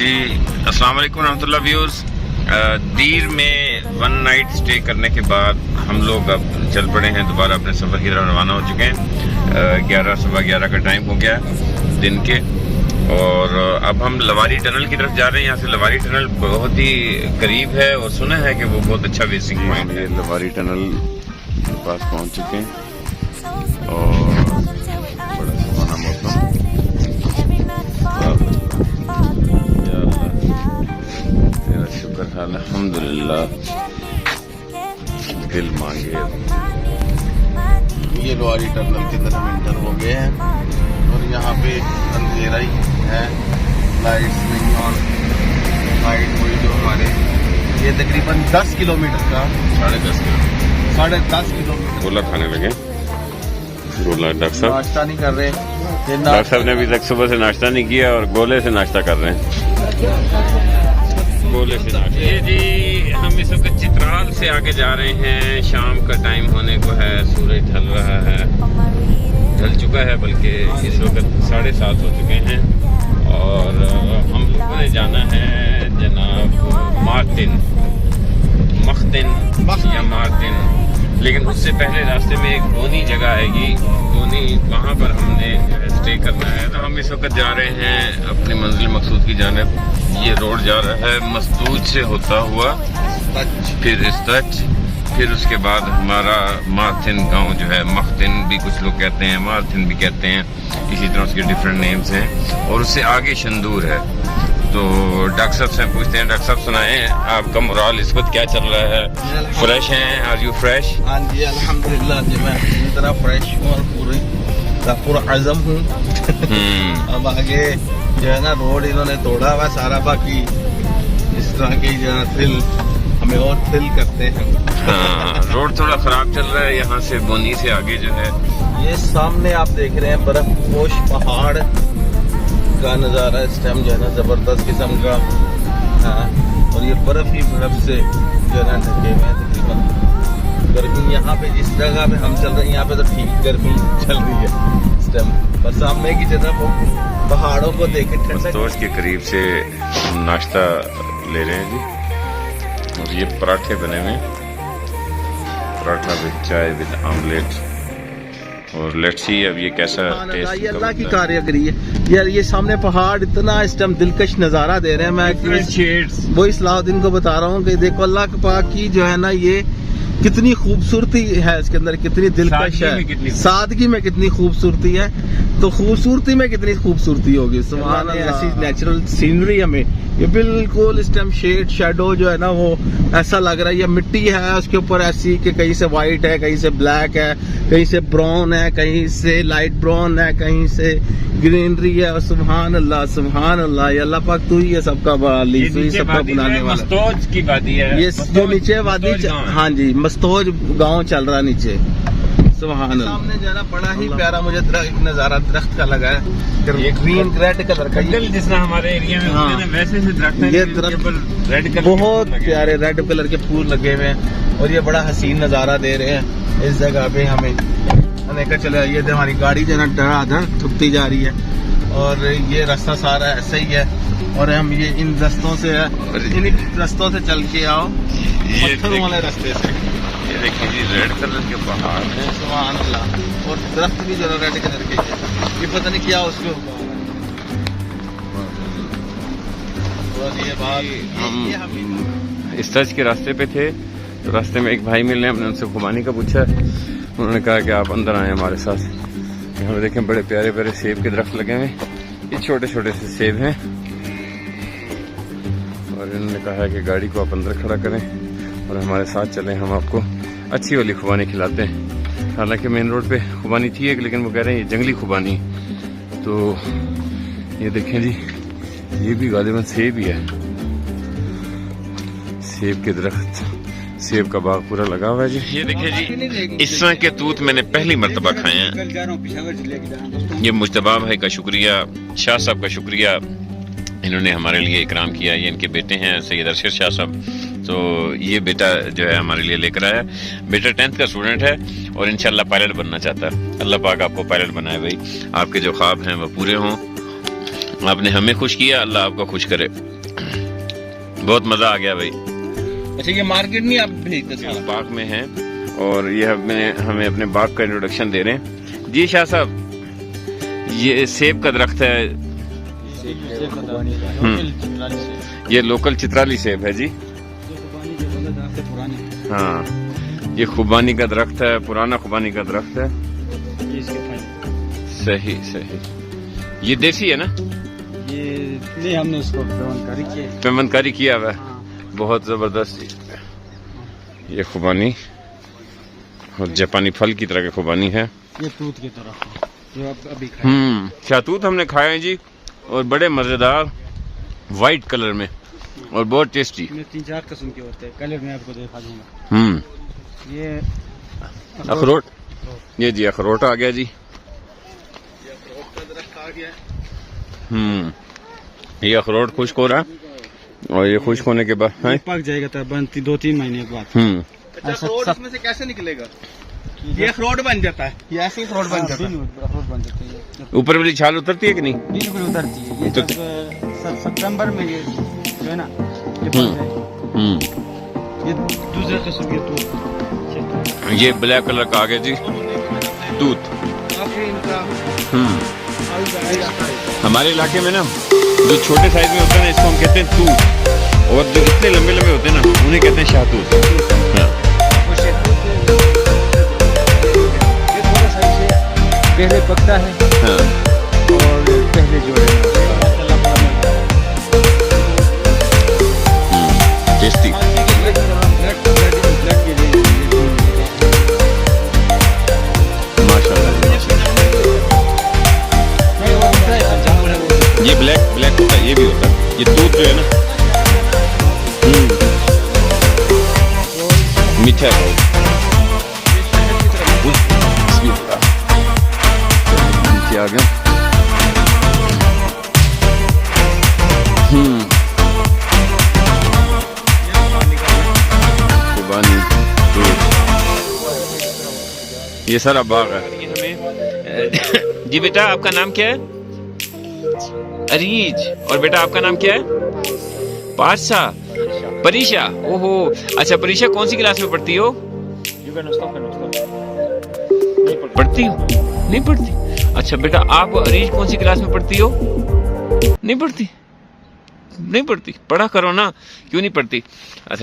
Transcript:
जी अस्सलाम वालेकुम रहमतुल्लाह व्यूअर्स। दीर में 1 नाइट स्टे करने के बाद हम लोग अब चल पड़े हैं दोबारा अपने सफ़र की तरफ रवाना हो चुके हैं। 11 सवा 11 का टाइम हो गया दिन के, और अब हम लवारी टनल की तरफ जा रहे हैं। यहाँ से लवारी टनल बहुत ही करीब है और सुना है कि वो बहुत अच्छा विजिटिंग पॉइंट है। लवारी टनल के पास पहुँच चुके हैं और बड़ा सुहाना मौसम। तेरा शुक्र है अल्हम्दुलिल्लाह, दिल मांगे। ये लवारी टनल के अंदर हम इंटर हो गए हैं और यहाँ पे अंधेरा ही है, लाइट्स नहीं ऑन। लाइट हुई जो हमारे ये तकरीबन 10 किलोमीटर का 10.5 किलोमीटर गोला खाने लगे। गोला डॉक्टर साहब नाश्ता नहीं कर रहे। डॉक्टर साहब ने अभी तक सुबह से नाश्ता नहीं किया और गोले से नाश्ता कर रहे हैं। गोले से नाश्ता। ये जी हम इस वक्त चित्राल से आगे जा रहे हैं। शाम का टाइम होने को है, सूरज ढल रहा है, ढल चुका है, बल्कि इस वक्त 7:30 हो चुके हैं। और हम लोगों ने जाना है जनाब मार्टिन, मख्तिन या मार्टिन। लेकिन उससे पहले रास्ते में एक बोनी जगह आएगी, बोनी, वहाँ पर हमने स्टे करना है। तो हम इस वक्त जा रहे हैं अपनी मंजिल मकसूद की जानिब। ये रोड जा रहा है मस्तूज से होता हुआ, फिर इस्तच, फिर उसके बाद हमारा मार्टिन गांव जो है, मख्तिन भी कुछ लोग कहते हैं, मार्टिन भी कहते हैं, इसी तरह उसके डिफरेंट नेम्स हैं। और उससे आगे शंदूर है। तो डॉक्टर साहब से पूछते हैं, डॉक्टर साहब सुनाएं आपका मोराल इस वक्त क्या चल रहा है? फ्रेश हैं? Are you fresh? हाँ जी अल्हम्दुलिल्लाह जी, मैं पूरी तरह फ्रेश हूँ और पूरा आज़म हूँ। अब आगे जो है ना रोड इन्होंने तोड़ा हुआ सारा, बाकी इस तरह की जो है थ्रिल हमें और थ्रिल करते हैं। हाँ, रोड थोड़ा खराब चल रहा है। यहाँ से बोनी से आगे जो है, ये सामने आप देख रहे हैं बर्फ पोश पहाड़ का नज़ारा। इस टाइम जो है ना जबरदस्त किस्म का है और ये बर्फ ही बर्फ से जो है ना ढके हुए हैं। तकरीबन गर्मी यहाँ पे जिस जगह पे हम चल रहे हैं यहाँ पे तो ठीक गर्मी चल रही है इस टाइम, पर सामने की तरफ पहाड़ों को देखे मस्तोज के करीब से हम नाश्ता ले रहे हैं जी। और ये पराठे बने हुए, पराठा विद चाय विद आमलेट। और लेट्स सी अब ये कैसा टेस्ट। ये अल्लाह की कारीगरी है यार। ये सामने पहाड़ इतना इस टाइम दिलकश नज़ारा दे रहे हैं। मैं वो सलाहुद्दीन को बता रहा हूँ कि देखो अल्लाह के पाक की जो है ना ये कितनी खूबसूरती है इसके अंदर, कितनी दिलकश है, सादगी में कितनी खूबसूरती है, तो खूबसूरती में कितनी खूबसूरती होगी। सुभान अल्लाह। ऐसी नेचुरल सीनरी हमें ये बिल्कुल इस टाइम शेड शैडो जो है ना वो ऐसा लग रहा है। ये मिट्टी है उसके ऊपर ऐसी कि कहीं से वाइट है, कहीं से ब्लैक है, कहीं से ब्राउन है, कहीं से लाइट ब्राउन है, कहीं से ग्रीनरी है। और सुभान अल्लाह, सुभान अल्लाह, ये अल्लाह पाक तू ही है सबका वाली, तू ही सबका बनाने वाला। मस्तोज की वादी है ये जो नीचे वादी, हाँ जी मस्तोज गांव चल रहा नीचे। सुभान अल्लाह। सामने जो है ना बड़ा ही प्यारा मुझे एक नजारा दरख्त का लगा है, ये ग्रीन रेड कलर का, जिस तरह हमारे एरिया में होते हैं वैसे से दरख्त है। ये दरख्त रेड कलर, बहुत प्यारे रेड कलर के फूल लगे हुए हैं और ये बड़ा हसीन नजारा दे रहे हैं इस जगह पे हमें। हमने कहा चले ये हमारी गाड़ी जो है ना धड़ाधड़ थकती जा रही है और ये रास्ता सारा ऐसा ही है। और हम ये इन रास्तों से, इन रास्तों से चल के आओ, पत्थर वाले रास्ते से। ये देखिए जी रेड कलर के पहाड़ हैं। सुभान अल्लाह। और दरख्त भी जो रेड कलर के हैं, ये पता नहीं क्या उसके ऊपर। हम इस तरह के रास्ते पे थे तो रास्ते में एक भाई मिलने, हमने उनसे खुबानी का पूछा। उन्होंने कहा कि आप अंदर आए हमारे साथ। यहाँ पे देखें बड़े प्यारे प्यारे सेब के दरख्त लगे हुए, ये छोटे छोटे से सेब हैं। और इन्होंने कहा है कि गाड़ी को आप अंदर खड़ा करें और हमारे साथ चलें, हम आपको अच्छी वाली खुबानी खिलाते हैं। हालांकि मेन रोड पे खुबानी थी एक, लेकिन वो कह रहे हैं ये जंगली खुबानी। तो ये देखें जी, ये भी गालिबन सेब ही है, सेब के दरख्त, सेब का बाग पूरा लगा हुआ है जी। ये देखिए जी, इस तरह के तूत मैंने पहली मरतबा खाए हैं। ये मुश्तबा भाई का शुक्रिया, शाह साहब का शुक्रिया, इन्होंने हमारे लिए इकराम किया। ये इनके बेटे हैं सैयद अरशद शाह साहब। तो ये बेटा जो है हमारे लिए लेकर आया। बेटा 10th का स्टूडेंट है और इंशाल्लाह पायलट बनना चाहता है। अल्लाह पाक आपको पायलट बनाए भाई, आपके जो ख्वाब हैं वो पूरे हों। आपने हमें खुश किया, अल्लाह आपको खुश करे। बहुत मजा आ गया भाई। अच्छा ये मार्केट नहीं आप भेजते हम बाग में हैं और ये हमें अपने बाग का इंट्रोडक्शन दे रहे हैं। जी शाह साहब, ये सेब का दरख्त है। ये लोकल चित्राली सेब है जी। हाँ, ये खुबानी का दरख्त है, पुराना खुबानी का दरख्त है। सही सही। ये देसी है ना? ये नहीं, हमने इसको पेमनकारी किया हुआ है। बहुत जबरदस्त। ये खुबानी और जापानी फल की तरह के खुबानी है। ये तूत की तरह जो अभी खाए। शाहतूत हमने खाए हैं जी, और बड़े मजेदार वाइट कलर में और बहुत टेस्टी। 3-4 किस्म के होते हैं, कलर मैं आपको दिखा दूंगा। ये अखरोट, ये जी अखरोट आ गया जी। ये अखरोट खुश्क हो रहा है और ये खुश्क होने के बाद पक जाएगा तब बनती 2-3 महीने के बाद। अखरोट इसमें से कैसे निकलेगा? ये अखरोट बन जाता है, ये ऐसे ही अखरोट बन जाता है। अखरोट बन जाते हैं। ऊपर वाली छाल उतरती है कि नहीं? बिल्कुल उतरती है। ये जब सितंबर में ये जो है ना, ये पक जाएगा। ये दूसरा किस्म के तूत। ये ब्लैक कलर का आ गया जी दूध। हमारे इलाके में ना जो छोटे साइज में होता है ना, इसको हम कहते हैं तूत, और जो इतने लंबे लंबे होते हैं ना, उन्हें कहते हैं शाहतूत। हाँ। ये थोड़ा सा इसे पहले पकता है। हाँ। और पहले जो है टेस्टी। ये ब्लैक होता है, ये भी होता है। ये दूध जो है ना, मीठा है। नीचे आ गया। खुबानी दूध, ये सारा बाग है। जी बेटा, आपका नाम क्या है? अरीज। और बेटा आपका नाम क्या है? पारसा। परीशा। ओहो, अच्छा परीशा कौन सी क्लास में पढ़ती हो? पढ़ती हो? नहीं पढ़ती। अच्छा बेटा, आप अरीज कौन सी क्लास में पढ़ती हो? नहीं पढ़ती। नहीं पढ़ती, पढ़ा करो ना। क्यों नहीं पढ़ती? अच्छा।